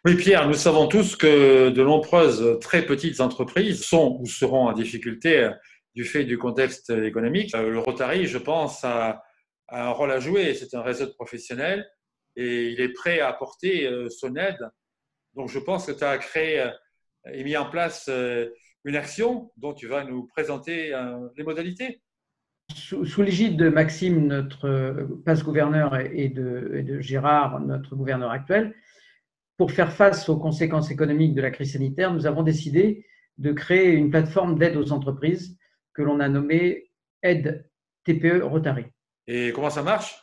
Oui, Pierre, nous savons tous que de nombreuses très petites entreprises sont ou seront en difficulté du fait du contexte économique. Le Rotary, je pense, a un rôle à jouer. C'est un réseau de professionnels et il est prêt à apporter son aide. Donc, je pense que tu as créé et mis en place une action dont tu vas nous présenter les modalités. Sous l'égide de Maxime, notre passe-gouverneur, et de Gérard, notre gouverneur actuel, pour faire face aux conséquences économiques de la crise sanitaire, nous avons décidé de créer une plateforme d'aide aux entreprises que l'on a nommée Aide TPE Rotary. Et comment ça marche?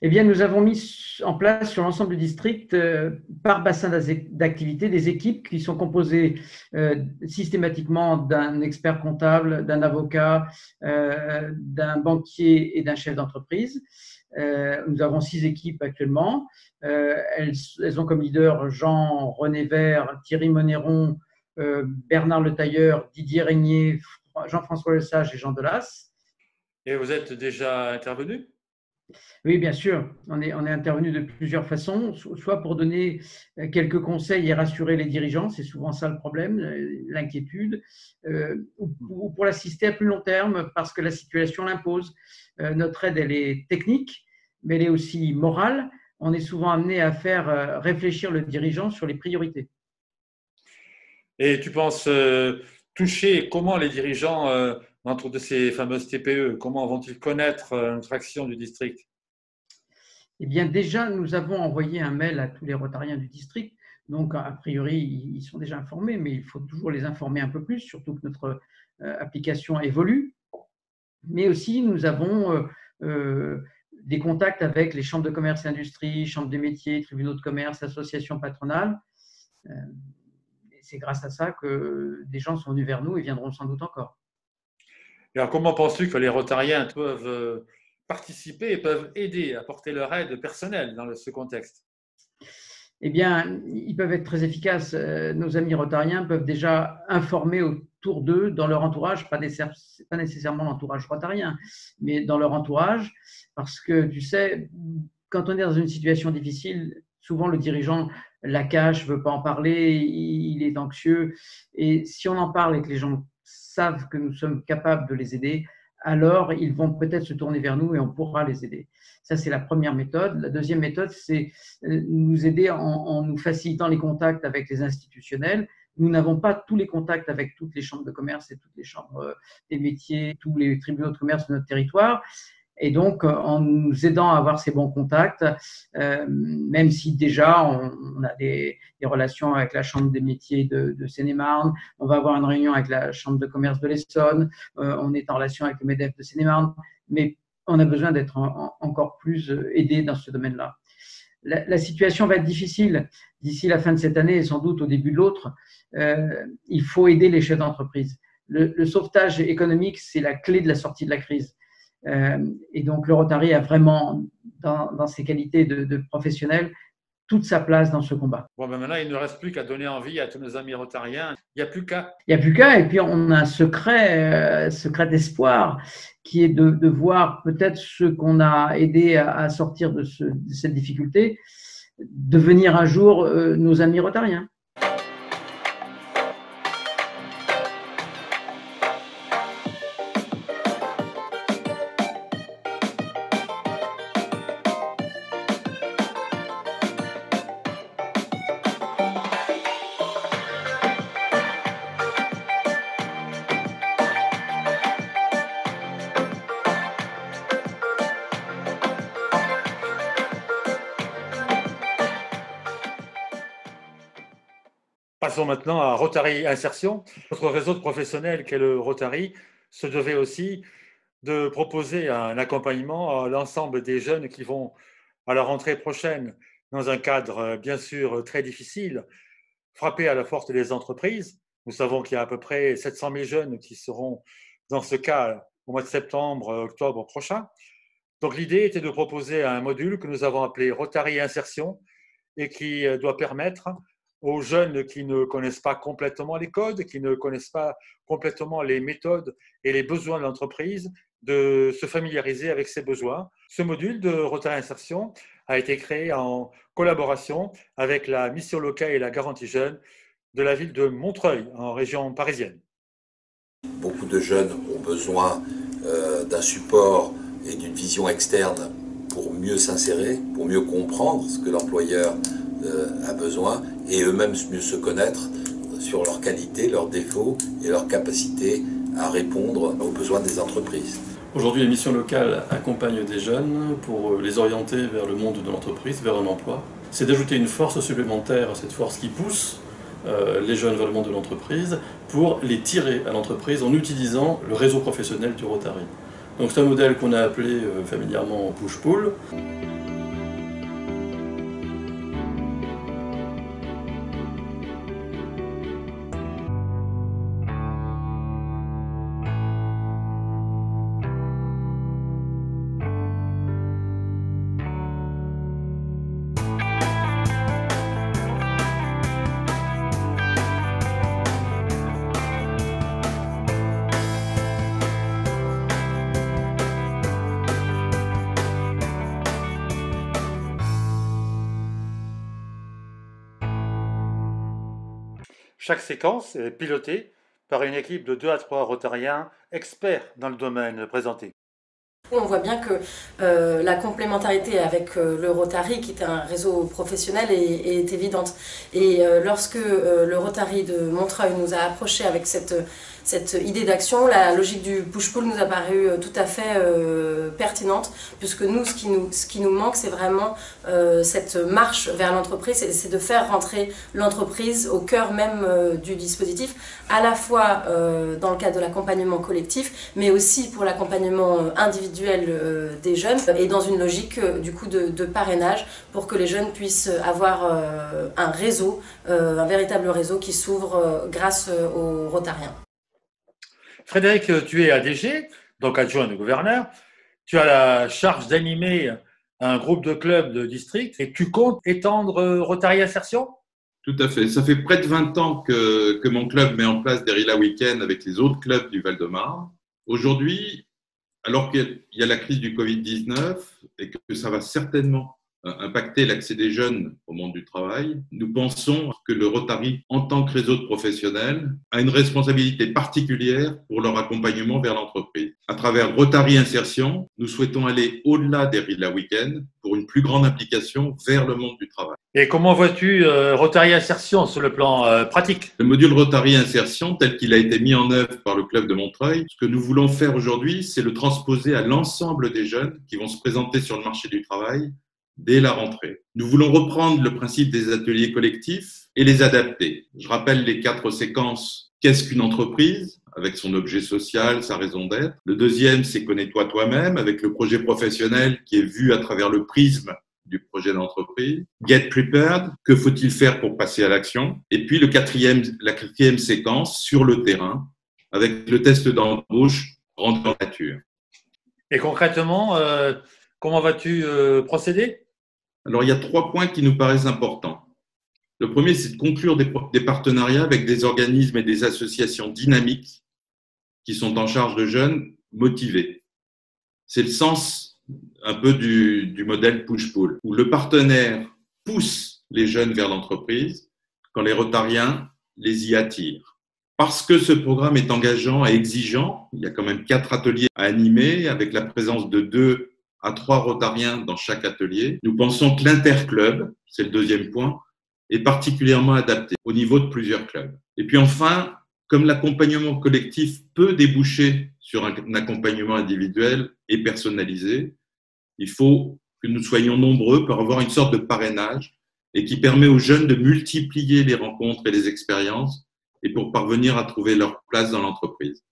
Eh bien, nous avons mis en place sur l'ensemble du district, par bassin d'activité, des équipes qui sont composées systématiquement d'un expert comptable, d'un avocat, d'un banquier et d'un chef d'entreprise. Nous avons 6 équipes actuellement. Elles ont comme leader Jean-René Vert, Thierry Monéron, Bernard Le Tailleur, Didier Régnier, Jean-François Lesage et Jean Delas. Et vous êtes déjà intervenu? Oui, bien sûr. On est intervenu de plusieurs façons, soit pour donner quelques conseils et rassurer les dirigeants, c'est souvent ça le problème, l'inquiétude, ou pour l'assister à plus long terme parce que la situation l'impose. Notre aide, elle est technique, mais elle est aussi morale. On est souvent amené à faire réfléchir le dirigeant sur les priorités. Et tu penses toucher comment les dirigeants de ces fameuses TPE, comment vont-ils connaître notre action du district? Eh bien, déjà, nous avons envoyé un mail à tous les Rotariens du district. Donc, a priori, ils sont déjà informés, mais il faut toujours les informer un peu plus, surtout que notre application évolue. Mais aussi, nous avons des contacts avec les chambres de commerce et industrie, chambres des métiers, tribunaux de commerce, associations patronales. Euh, c'est grâce à ça que des gens sont venus vers nous et viendront sans doute encore. Et alors, comment penses-tu que les Rotariens peuvent participer et peuvent aider, apporter leur aide personnelle dans ce contexte? Eh bien, ils peuvent être très efficaces. Nos amis rotariens peuvent déjà informer autour d'eux, dans leur entourage, pas nécessairement l'entourage rotarien, mais dans leur entourage, parce que tu sais, quand on est dans une situation difficile, souvent le dirigeant la cache, ne veut pas en parler, il est anxieux. Et si on en parle et que les gens savent que nous sommes capables de les aider, alors ils vont peut-être se tourner vers nous et on pourra les aider. Ça, c'est la première méthode. La deuxième méthode, c'est nous aider en nous facilitant les contacts avec les institutionnels. Nous n'avons pas tous les contacts avec toutes les chambres de commerce et toutes les chambres des métiers, tous les tribunaux de commerce de notre territoire. Et donc, en nous aidant à avoir ces bons contacts, même si déjà on a des relations avec la Chambre des métiers de Seine-et-Marne, on va avoir une réunion avec la Chambre de commerce de l'Essonne, on est en relation avec le MEDEF de Seine-et-Marne, mais on a besoin d'être encore plus aidé dans ce domaine-là. La situation va être difficile d'ici la fin de cette année et sans doute au début de l'autre. Il faut aider les chefs d'entreprise. Le sauvetage économique, c'est la clé de la sortie de la crise. Et donc, le Rotary a vraiment, dans ses qualités de professionnel, toute sa place dans ce combat. Bon, ben maintenant, il ne reste plus qu'à donner envie à tous nos amis rotariens. Il n'y a plus qu'à. Il n'y a plus qu'à. Et puis, on a un secret d'espoir qui est de voir peut-être ceux qu'on a aidés à sortir de cette difficulté devenir un jour nos amis rotariens. Passons maintenant à Rotary Insertion. Notre réseau de professionnels qu'est le Rotary se devait aussi de proposer un accompagnement à l'ensemble des jeunes qui vont à la rentrée prochaine dans un cadre bien sûr très difficile, frappé à la porte des entreprises. Nous savons qu'il y a à peu près 700 000 jeunes qui seront dans ce cas au mois de septembre, octobre prochain. Donc l'idée était de proposer un module que nous avons appelé Rotary Insertion et qui doit permettre aux jeunes qui ne connaissent pas complètement les codes, qui ne connaissent pas complètement les méthodes et les besoins de l'entreprise, de se familiariser avec ces besoins. Ce module de Rotary Insertion a été créé en collaboration avec la mission locale et la garantie jeune de la ville de Montreuil, en région parisienne. Beaucoup de jeunes ont besoin d'un support et d'une vision externe pour mieux s'insérer, pour mieux comprendre ce que l'employeur a besoin et eux-mêmes mieux se connaître sur leurs qualités, leurs défauts et leur capacité à répondre aux besoins des entreprises. Aujourd'hui, les missions locales accompagnent des jeunes pour les orienter vers le monde de l'entreprise, vers un emploi. C'est d'ajouter une force supplémentaire à cette force qui pousse les jeunes vers le monde de l'entreprise pour les tirer à l'entreprise en utilisant le réseau professionnel du Rotary. Donc c'est un modèle qu'on a appelé familièrement push-pull. Chaque séquence est pilotée par une équipe de 2 à 3 rotariens experts dans le domaine présenté. On voit bien que la complémentarité avec le Rotary, qui est un réseau professionnel, est évidente. Et lorsque le Rotary de Montreuil nous a approchés avec cette idée d'action, la logique du push-pull nous a paru tout à fait pertinente, puisque nous, ce qui nous manque, c'est vraiment cette marche vers l'entreprise, c'est de faire rentrer l'entreprise au cœur même du dispositif, à la fois dans le cadre de l'accompagnement collectif, mais aussi pour l'accompagnement individuel des jeunes, et dans une logique du coup de parrainage, pour que les jeunes puissent avoir un réseau, un véritable réseau qui s'ouvre grâce aux Rotariens. Frédéric, tu es ADG, donc adjoint du gouverneur. Tu as la charge d'animer un groupe de clubs de district et tu comptes étendre Rotary Insertion ? Tout à fait. Ça fait près de 20 ans que mon club met en place des Rila Week-end avec les autres clubs du Val-de-Marne. Aujourd'hui, alors qu'il y a la crise du Covid-19 et que ça va certainement impacter l'accès des jeunes au monde du travail, nous pensons que le Rotary, en tant que réseau de professionnels, a une responsabilité particulière pour leur accompagnement vers l'entreprise. À travers Rotary Insertion, nous souhaitons aller au-delà des Rila Week-end pour une plus grande implication vers le monde du travail. Et comment vois-tu Rotary Insertion sur le plan pratique ? Le module Rotary Insertion, tel qu'il a été mis en œuvre par le club de Montreuil, ce que nous voulons faire aujourd'hui, c'est le transposer à l'ensemble des jeunes qui vont se présenter sur le marché du travail dès la rentrée. Nous voulons reprendre le principe des ateliers collectifs et les adapter. Je rappelle les 4 séquences. Qu'est-ce qu'une entreprise ? Avec son objet social, sa raison d'être. Le deuxième, c'est Connais-toi toi-même, avec le projet professionnel qui est vu à travers le prisme du projet d'entreprise. Get prepared, que faut-il faire pour passer à l'action ? Et puis la quatrième séquence, sur le terrain, avec le test d'embauche rentré en nature. Et concrètement, comment vas-tu procéder ? Alors, il y a 3 points qui nous paraissent importants. Le premier, c'est de conclure des partenariats avec des organismes et des associations dynamiques qui sont en charge de jeunes motivés. C'est le sens un peu du modèle push-pull, où le partenaire pousse les jeunes vers l'entreprise quand les Rotariens les y attirent. Parce que ce programme est engageant et exigeant, il y a quand même 4 ateliers à animer avec la présence de 2 à 3 Rotariens dans chaque atelier. Nous pensons que l'interclub, c'est le deuxième point, est particulièrement adapté au niveau de plusieurs clubs. Et puis enfin, comme l'accompagnement collectif peut déboucher sur un accompagnement individuel et personnalisé, il faut que nous soyons nombreux pour avoir une sorte de parrainage et qui permet aux jeunes de multiplier les rencontres et les expériences et pour parvenir à trouver leur place dans l'entreprise.